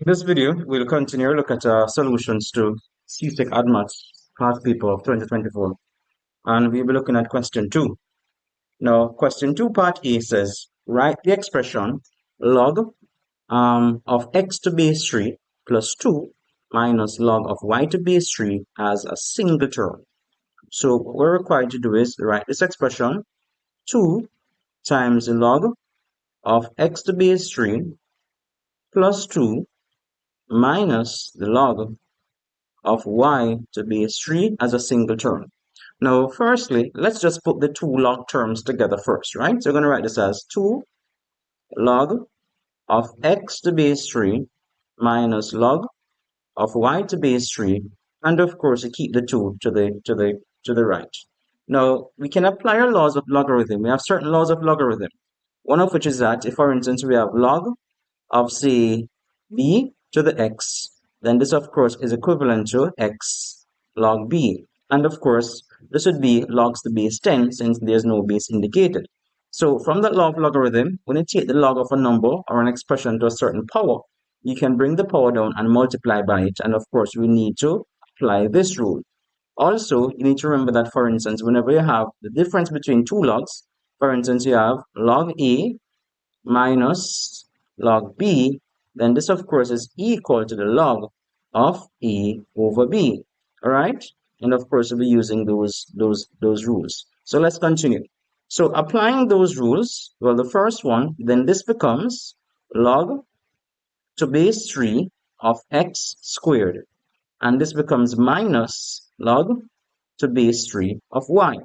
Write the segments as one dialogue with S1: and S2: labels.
S1: In this video, we'll continue to look at solutions to CSEC Admaths past paper of 2024, and we'll be looking at question 2. Now, question 2 part A says, write the expression log of x to base 3 plus 2 minus log of y to base 3 as a single term. So what we're required to do is write this expression 2 times the log of x to base 3 plus 2 minus the log of y to base 3 as a single term. Now, firstly, let's just put the two log terms together first, right? So we're going to write this as 2 log of x to base 3 minus log of y to base 3, and of course, you keep the 2 to the right. Now, we can apply our laws of logarithm. We have certain laws of logarithm. One of which is that if, for instance, we have log of, say, b to the x, then this, of course, is equivalent to x log b. And, of course, this would be log to the base 10 since there's no base indicated. So from that law of logarithm, when you take the log of a number or an expression to a certain power, you can bring the power down and multiply by it. And, of course, we need to apply this rule. Also, you need to remember that, for instance, whenever you have the difference between two logs, for instance, you have log a minus log b, then this, of course, is equal to the log of a over b. All right? And, of course, we'll be using those rules. So let's continue. So applying those rules, well, the first one, then this becomes log to base 3 of x squared. And this becomes minus log to base 3 of y.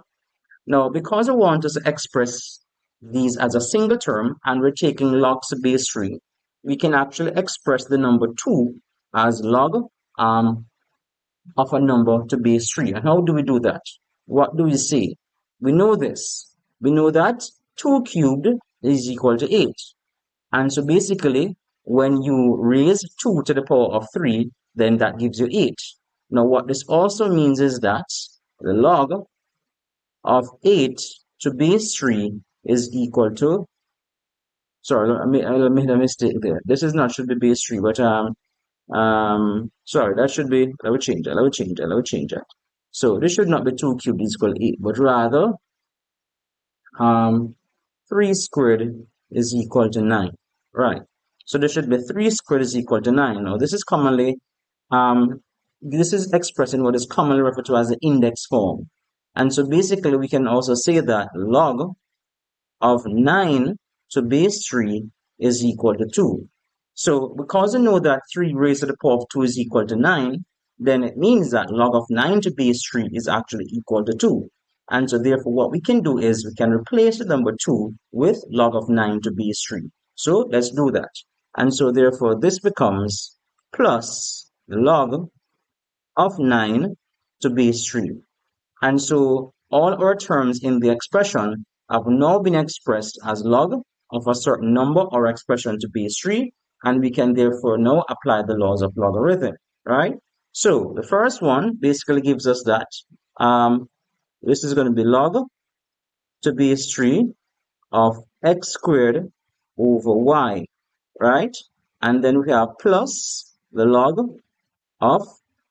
S1: Now, because I want us to express these as a single term and we're taking log to base 3, we can actually express the number 2 as log of a number to base 3. And how do we do that? What do we say? We know this. We know that 2 cubed is equal to 8. And so basically, when you raise 2 to the power of 3, then that gives you 8. Now, what this also means is that the log of 8 to base 3 is equal to, sorry, I made a mistake there. This is not should be base 3, but sorry, that should be, let me change that. So this should not be 2 cubed is equal to 8, but rather 3 squared is equal to 9, right? So this should be 3 squared is equal to 9. Now this is commonly, this is expressed in what is commonly referred to as the index form. And so basically we can also say that log of 9 to base 3 is equal to 2. So because we know that 3 raised to the power of 2 is equal to 9, then it means that log of 9 to base 3 is actually equal to 2. And so therefore what we can do is we can replace the number 2 with log of 9 to base 3. So let's do that. And so therefore this becomes plus the log of 9 to base 3. And so all our terms in the expression have now been expressed as log of a certain number or expression to base 3, and we can therefore now apply the laws of logarithm, right? So the first one basically gives us that this is going to be log to base 3 of x squared over y, right? And then we have plus the log of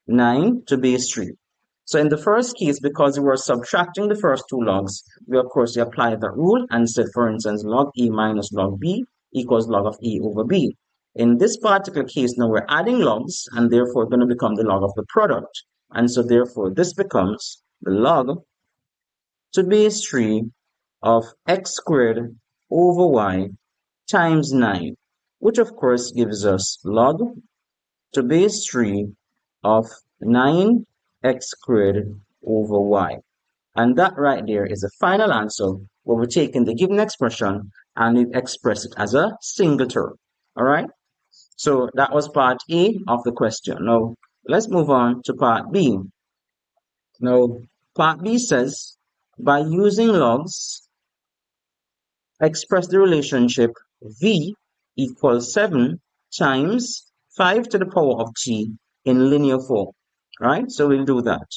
S1: 9 to base 3. So in the first case, because we were subtracting the first two logs, we of course apply the rule and said, for instance, log a minus log b equals log of a over b. In this particular case, now we're adding logs and therefore going to become the log of the product. And so therefore this becomes the log to base 3 of x squared over y times 9, which of course gives us log to base 3 of 9 x squared over y. And that right there is the final answer where we're taking the given expression and we express it as a single term. All right? So that was part A of the question. Now, let's move on to part B. Now, part B says, by using logs, express the relationship V equals 7 times 5 to the power of t in linear form. Right? So we'll do that.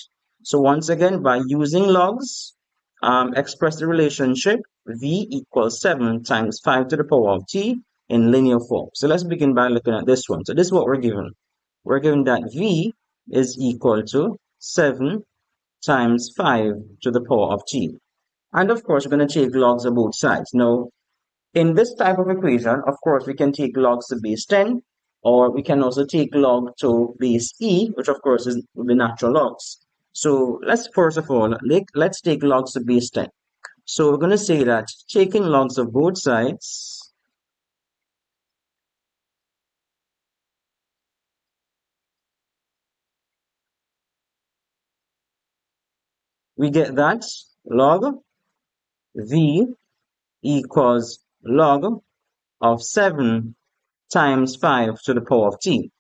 S1: So once again, by using logs, express the relationship V equals 7 times 5 to the power of t in linear form. So let's begin by looking at this one. So this is what we're given. We're given that v is equal to 7 times 5 to the power of t. And of course, we're going to take logs of both sides. Now, in this type of equation, of course, we can take logs to base 10, or we can also take log to base e, which of course is the natural logs. So let's first of all, let's take logs to base 10. So we're going to say that taking logs of both sides, we get that log v equals log of 7 times 5 to the power of t.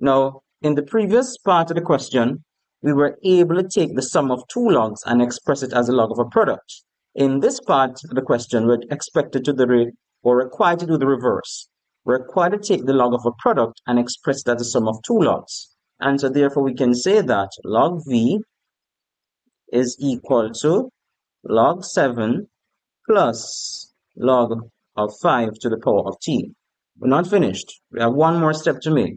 S1: Now, in the previous part of the question, we were able to take the sum of two logs and express it as a log of a product. In this part of the question, we're expected to do or required to do the reverse. We're required to take the log of a product and express it as a sum of two logs. And so therefore we can say that log v is equal to log 7 plus log of 5 to the power of t. We're not finished. We have one more step to make.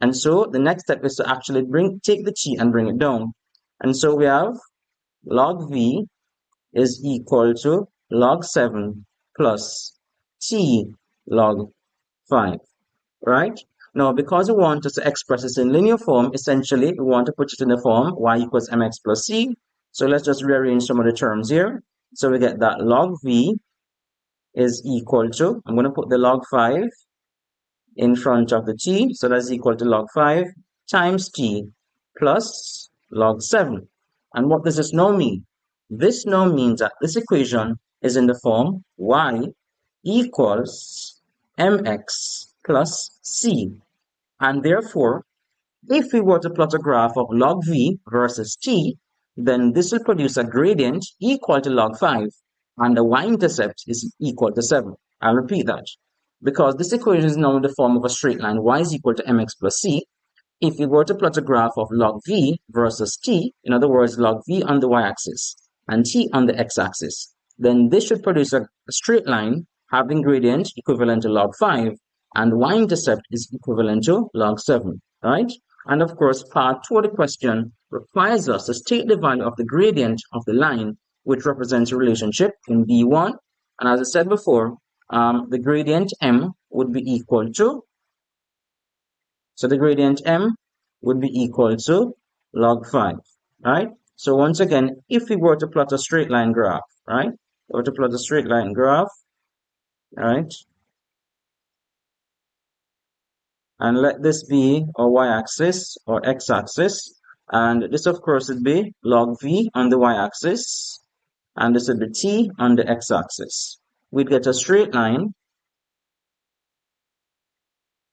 S1: And so the next step is to actually take the t and bring it down. And so we have log v is equal to log 7 plus t log 5, right? Now, because we want us to express this in linear form, essentially, we want to put it in the form y equals mx plus c. So let's just rearrange some of the terms here. So we get that log v is equal to, I'm going to put the log 5 in front of the t, so that's equal to log 5 times t plus log 7. And what does this now mean? This now means that this equation is in the form y equals mx plus c. And therefore, if we were to plot a graph of log v versus t, then this will produce a gradient equal to log 5, and the y-intercept is equal to 7. I'll repeat that. Because this equation is now in the form of a straight line, y is equal to mx plus c. If we were to plot a graph of log v versus t, in other words, log v on the y-axis and t on the x-axis, then this should produce a straight line having gradient equivalent to log 5, and y-intercept is equivalent to log 7, right? And of course, part 2 of the question requires us to state the value of the gradient of the line, which represents a relationship in B1. And as I said before, the gradient m would be equal to, so the gradient m would be equal to log 5, right? So once again, if we were to plot a straight line graph, right? Or to plot a straight line graph, right? And let this be our y-axis or x-axis. And this, of course, would be log v on the y-axis. And this would be t on the x-axis. We'd get a straight line,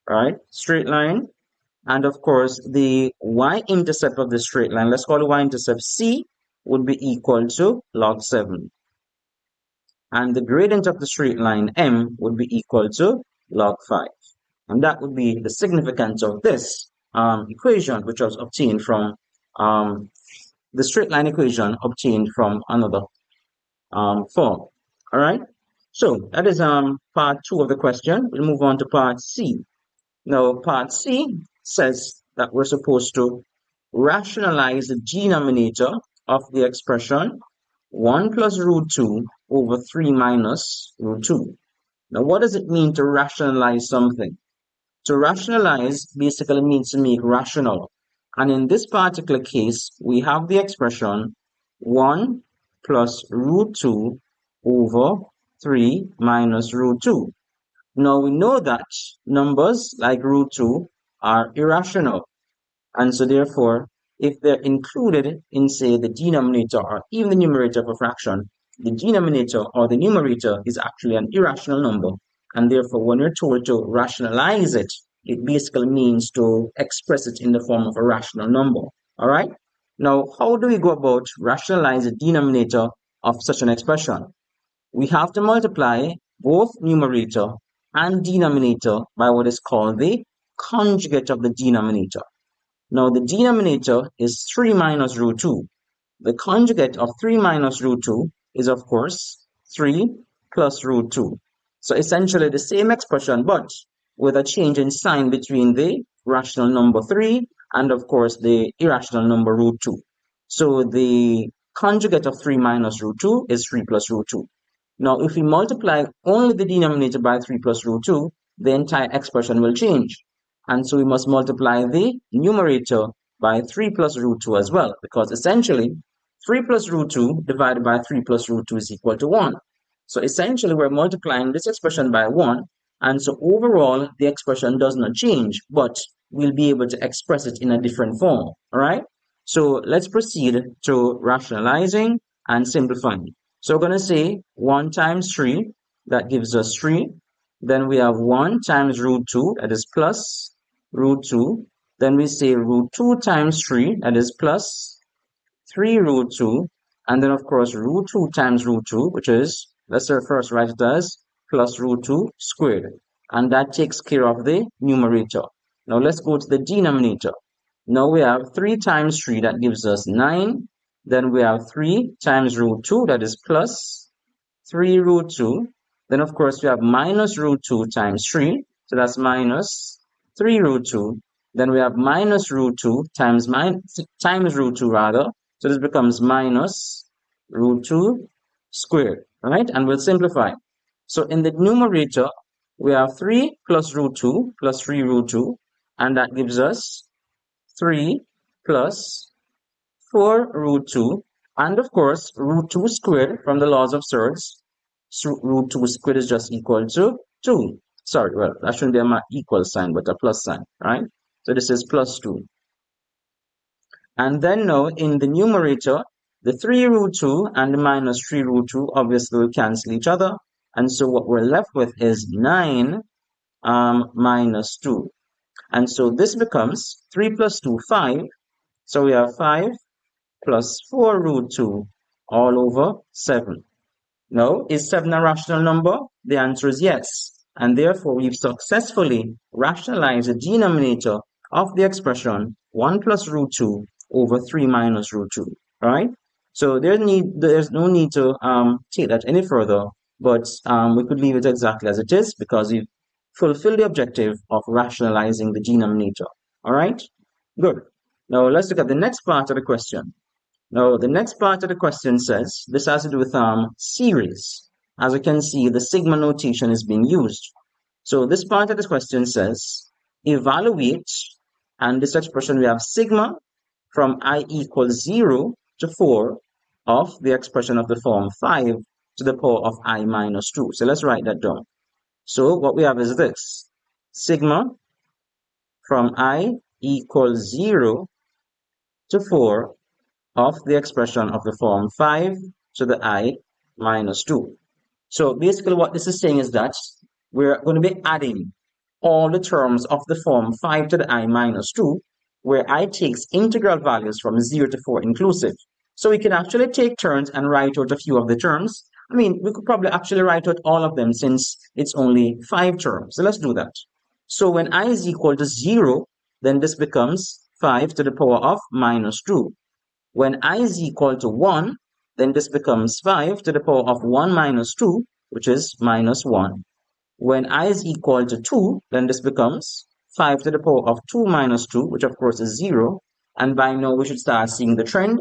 S1: right? Straight line. And of course, the y-intercept of the straight line, let's call the y-intercept c, would be equal to log 7. And the gradient of the straight line m would be equal to log 5. And that would be the significance of this equation, which was obtained from the straight line equation obtained from another form. All right. So that is part 2 of the question. We'll move on to part C. Now, part C says that we're supposed to rationalize the denominator of the expression 1 plus root 2 over 3 minus root 2. Now, what does it mean to rationalize something? To rationalize basically means to make rational. And in this particular case, we have the expression 1 plus root 2 over 3 minus root 2. Now we know that numbers like root 2 are irrational. And so therefore, if they're included in, say, the denominator or even the numerator of a fraction, the denominator or the numerator is actually an irrational number. And therefore, when you're told to rationalize it, it basically means to express it in the form of a rational number. All right? Now, how do we go about rationalizing the denominator of such an expression? We have to multiply both numerator and denominator by what is called the conjugate of the denominator. Now, the denominator is 3 minus root 2. The conjugate of 3 minus root 2 is, of course, 3 plus root 2. So essentially the same expression, but with a change in sign between the rational number 3 and of course the irrational number root 2. So the conjugate of 3 minus root 2 is 3 plus root 2. Now if we multiply only the denominator by 3 plus root 2, the entire expression will change. And so we must multiply the numerator by 3 plus root 2 as well, because essentially 3 plus root 2 divided by 3 plus root 2 is equal to 1. So essentially we're multiplying this expression by 1, and so overall the expression does not change, but we'll be able to express it in a different form. All right, so let's proceed to rationalizing and simplifying. So we're going to say 1 times 3, that gives us 3. Then we have 1 times root 2, that is plus root 2. Then we say root 2 times 3, that is plus 3 root 2. And then of course root 2 times root 2, which is, let's first write it as plus root 2 squared. And that takes care of the numerator. Now let's go to the denominator. Now we have 3 times 3, that gives us 9. Then we have 3 times root 2, that is plus 3 root 2. Then of course we have minus root 2 times 3, so that's minus 3 root 2. Then we have minus root 2 times root 2 rather, so this becomes minus root 2 squared, right? And we'll simplify. So in the numerator, we have 3 plus root 2 plus 3 root 2, and that gives us 3 plus 4 root 2, and of course root 2 squared from the laws of surds. So root 2 squared is just equal to 2. Sorry, well, that shouldn't be an equal sign, but a plus sign, right? So this is plus 2. And then now in the numerator, the 3 root 2 and the minus 3 root 2 obviously will cancel each other. And so what we're left with is 9 minus 2. And so this becomes 3 plus 2, 5. So we have 5 plus 4 root 2 all over 7. Now, is 7 a rational number? The answer is yes. And therefore, we've successfully rationalized the denominator of the expression 1 plus root 2 over 3 minus root 2, right? So there's no need to take that any further, but we could leave it exactly as it is because we've fulfilled the objective of rationalizing the denominator, all right? Good. Now, let's look at the next part of the question. Now, the next part of the question says, this has to do with series. As you can see, the sigma notation is being used. So this part of the question says, evaluate, and this expression we have sigma from I equals 0 to 4 of the expression of the form 5 to the power of I minus 2. So let's write that down. So what we have is this, sigma from I equals 0 to 4 of the expression of the form 5 to the I minus 2. So basically what this is saying is that we're going to be adding all the terms of the form 5 to the I minus 2, where I takes integral values from 0 to 4 inclusive. So we can actually take turns and write out a few of the terms. I mean, we could probably actually write out all of them since it's only 5 terms. So let's do that. So when I is equal to 0, then this becomes 5 to the power of minus 2. When I is equal to 1, then this becomes 5 to the power of 1 minus 2, which is minus 1. When I is equal to 2, then this becomes 5 to the power of 2 minus 2, which of course is 0. And by now we should start seeing the trend.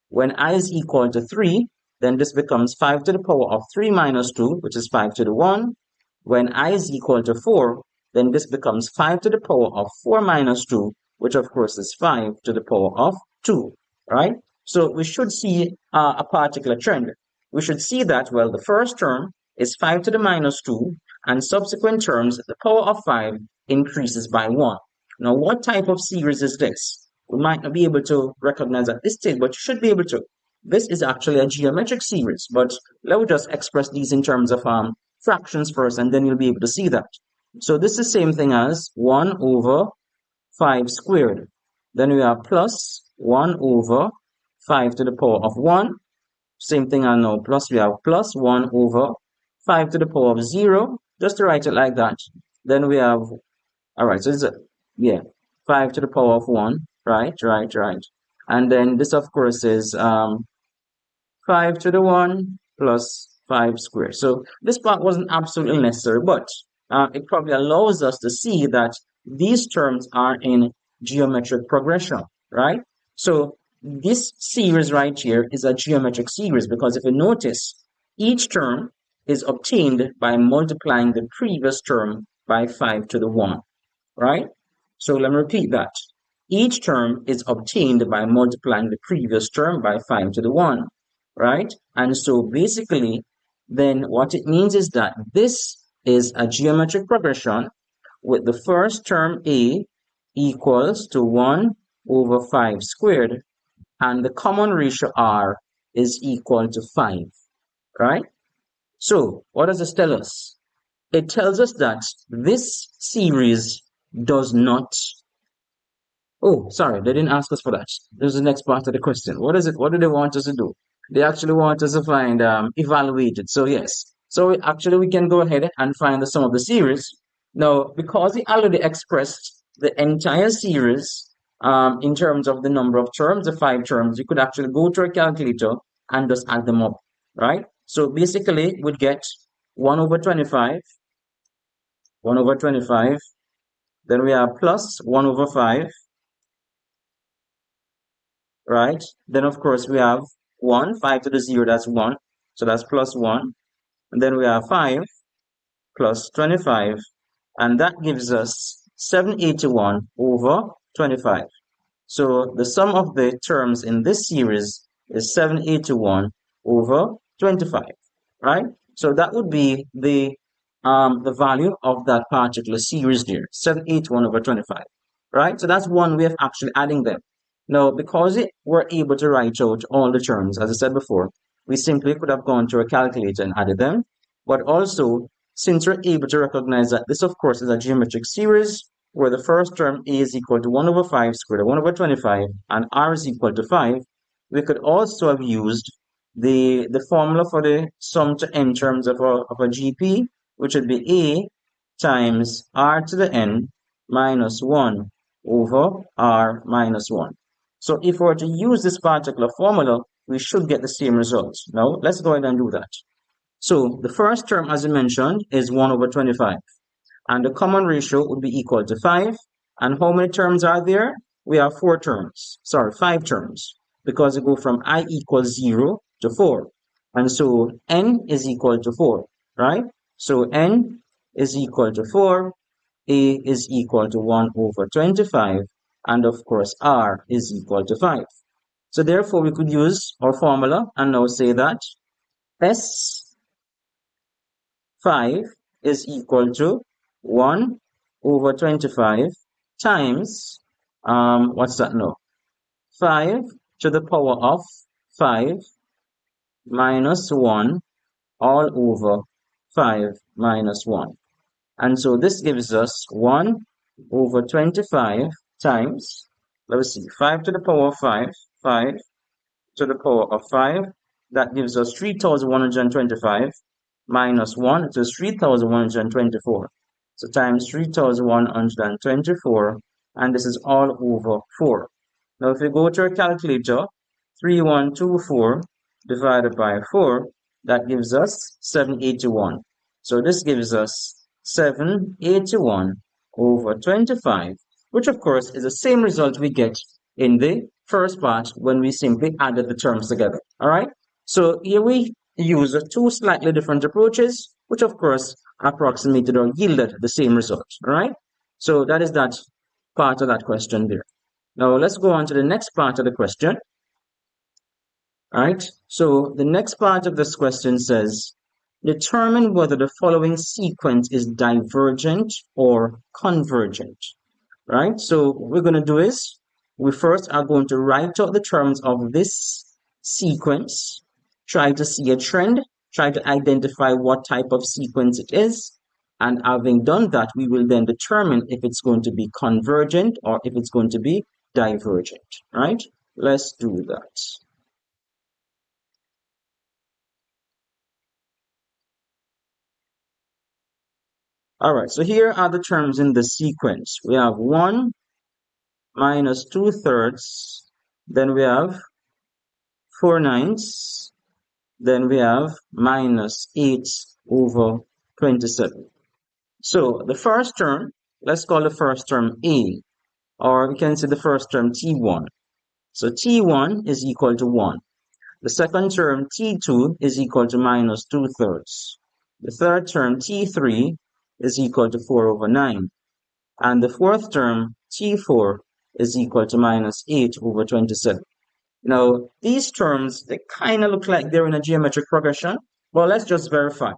S1: When I is equal to 3, then this becomes 5 to the power of 3 minus 2, which is 5 to the 1. When I is equal to 4, then this becomes 5 to the power of 4 minus 2, which of course is 5 to the power of 2. Right? So we should see a particular trend. We should see that, well, the first term is 5 to the minus 2, and subsequent terms, the power of 5 increases by 1. Now, what type of series is this? We might not be able to recognize at this stage, but you should be able to. This is actually a geometric series, but let me just express these in terms of fractions first, and then you'll be able to see that. So this is the same thing as 1 over 5 squared. Then we have plus 1 over 5 to the power of 1. Same thing I know, plus we have plus 1 over 5 to the power of 0, just to write it like that. Then we have, all right, so it's, 5 to the power of 1, right. And then this, of course, is 5 to the 1 plus 5 squared. So this part wasn't absolutely necessary, but it probably allows us to see that these terms are in geometric progression, right? So this series right here is a geometric series because if you notice, each term is obtained by multiplying the previous term by 5 to the 1, right? So let me repeat that. Each term is obtained by multiplying the previous term by 5 to the 1, right? And so basically, then what it means is that this is a geometric progression with the first term a equals to 1 over 5 squared, and the common ratio r is equal to 5, right? So what does this tell us? It tells us that this series does not. Oh, sorry, they didn't ask us for that. This is the next part of the question. What is it? What do they want us to do? They actually want us to find evaluated. So yes. So actually we can go ahead and find the sum of the series. Now, because we already expressed the entire series in terms of the number of terms, the 5 terms, you could actually go to a calculator and just add them up, right? So basically we'd get 1 over 25, 1 over 25, then we have plus 1 over 5, right? Then of course we have 1, 5 to the 0, that's 1. So that's plus 1. And then we have 5 plus 25. And that gives us 781 over 25. So the sum of the terms in this series is 781 over 25, right? So that would be the value of that particular series there, 781 over 25, right? So that's one way of actually adding them. Now, because we're able to write out all the terms, as I said before, we simply could have gone to a calculator and added them. But also, since we're able to recognize that this, of course, is a geometric series, where the first term a is equal to 1 over 5 squared, or 1 over 25, and r is equal to 5, we could also have used the formula for the sum to n terms of a GP, which would be a times r to the n minus 1 over r minus 1. So if we were to use this particular formula, we should get the same results. Now, let's go ahead and do that. So the first term, as I mentioned, is 1 over 25. And the common ratio would be equal to 5. And how many terms are there? We have 5 terms, because we go from I equals 0 to 4. And so n is equal to 4, right? So n is equal to 4, a is equal to 1 over 25, and of course r is equal to 5. So therefore we could use our formula and now say that S5 is equal to 1 over 25 times, what's that now? 5 to the power of 5 minus 1 all over 5 minus 1. And so this gives us 1 over 25 times, let's see, 5 to the power of 5, 5 to the power of 5. That gives us 3,125 minus 1, it is 3,124. So times 3,124, and this is all over 4. Now if we go to our calculator, 3124 divided by 4, that gives us 781. So this gives us 781 over 25, which of course is the same result we get in the first part when we simply added the terms together. All right. So here we use 2 slightly different approaches, which of course approximated or yielded the same result. All right. So that is that part of that question there. Now let's go on to the next part of the question. All right. So the next part of this question says, determine whether the following sequence is divergent or convergent. Right? So what we're going to do is we first are going to write out the terms of this sequence, try to see a trend, try to identify what type of sequence it is. And having done that, we will then determine if it's going to be convergent or if it's going to be divergent. Right? Let's do that. All right, so here are the terms in the sequence. We have 1 minus 2/3, then we have 4/9, then we have minus 8 over 27. So the first term, let's call the first term A, or we can say the first term T1. So T1 is equal to 1. The second term T2 is equal to minus 2/3. The third term T3 is equal to 4 over 9. And the fourth term T4 is equal to minus 8 over 27. Now, these terms, they kind of look like they're in a geometric progression. Well, let's just verify.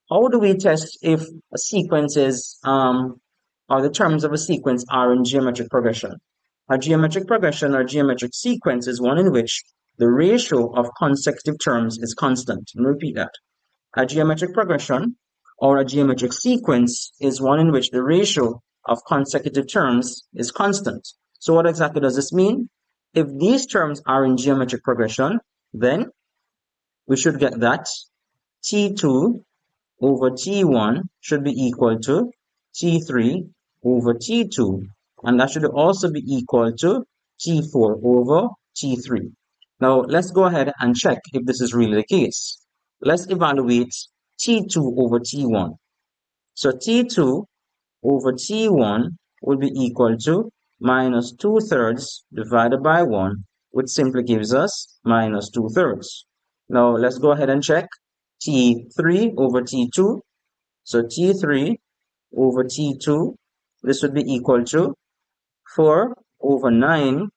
S1: How do we test if a sequence is, or the terms of a sequence are in geometric progression? A geometric progression or geometric sequence is one in which the ratio of consecutive terms is constant. Let me repeat that. A geometric progression or a geometric sequence is one in which the ratio of consecutive terms is constant. So what exactly does this mean? If these terms are in geometric progression, then we should get that T2 over T1 should be equal to T3 over T2, and that should also be equal to T4 over T3. Now, let's go ahead and check if this is really the case. Let's evaluate T2 over T1. So T2 over T1 will be equal to minus 2/3 divided by 1, which simply gives us minus 2/3. Now, let's go ahead and check T3 over T2. So T3 over T2, this would be equal to 4 over 9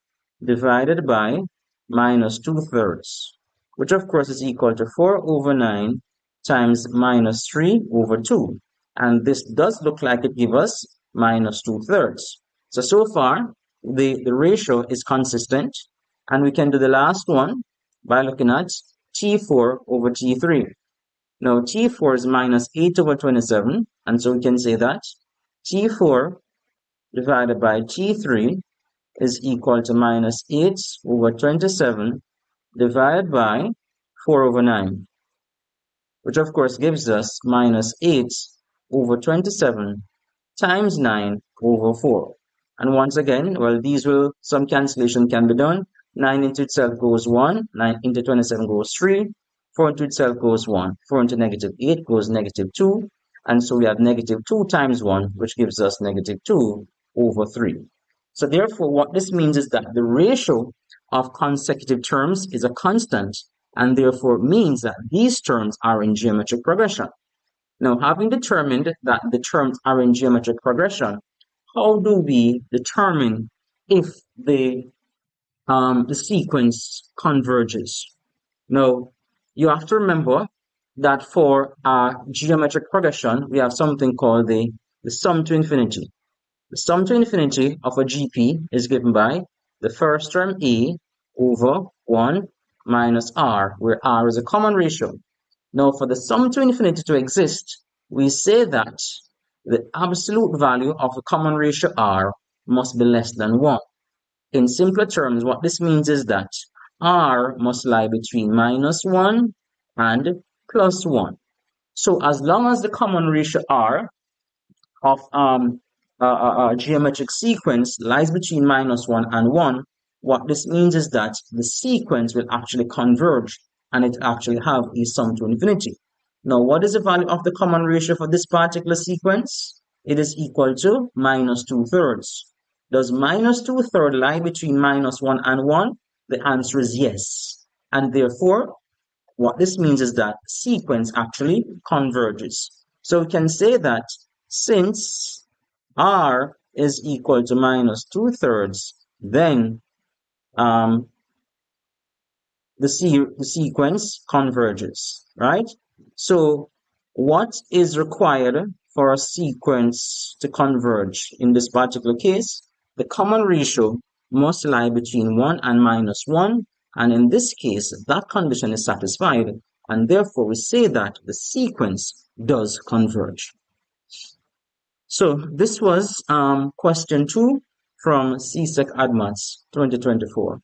S1: divided by minus 2/3, which of course is equal to 4 over 9 times minus 3 over 2. And this does look like it gives us minus 2/3. So far, the ratio is consistent. And we can do the last one by looking at T4 over T3. Now, T4 is minus 8 over 27, and so we can say that T4 divided by T3 is equal to minus 8 over 27 divided by 4 over 9, which of course gives us minus 8 over 27 times 9 over 4. And once again, well, some cancellation can be done. 9 into itself goes 1, 9 into 27 goes 3, 4 into itself goes 1, 4 into negative 8 goes negative 2, and so we have negative 2 times 1, which gives us negative 2 over 3. So therefore, what this means is that the ratio of consecutive terms is a constant, and therefore means that these terms are in geometric progression. Now, having determined that the terms are in geometric progression, how do we determine if the sequence converges? Now, you have to remember that for geometric progression, we have something called the sum to infinity. The sum to infinity of a GP is given by the first term A over 1 minus R, where R is a common ratio. Now, for the sum to infinity to exist, we say that the absolute value of the common ratio R must be less than 1. In simpler terms, what this means is that R must lie between minus 1 and plus 1. So as long as the common ratio R of a geometric sequence lies between minus 1 and 1, what this means is that the sequence will actually converge and it actually have a sum to infinity. Now, what is the value of the common ratio for this particular sequence? It is equal to minus 2/3. Does minus 2/3 lie between minus 1 and 1? The answer is yes. And therefore, what this means is that sequence actually converges. So we can say that since R is equal to minus 2/3, then the sequence converges, right? So what is required for a sequence to converge in this particular case? The common ratio must lie between 1 and minus 1, and in this case, that condition is satisfied, and therefore we say that the sequence does converge. So this was question 2 from CSEC Admats 2024.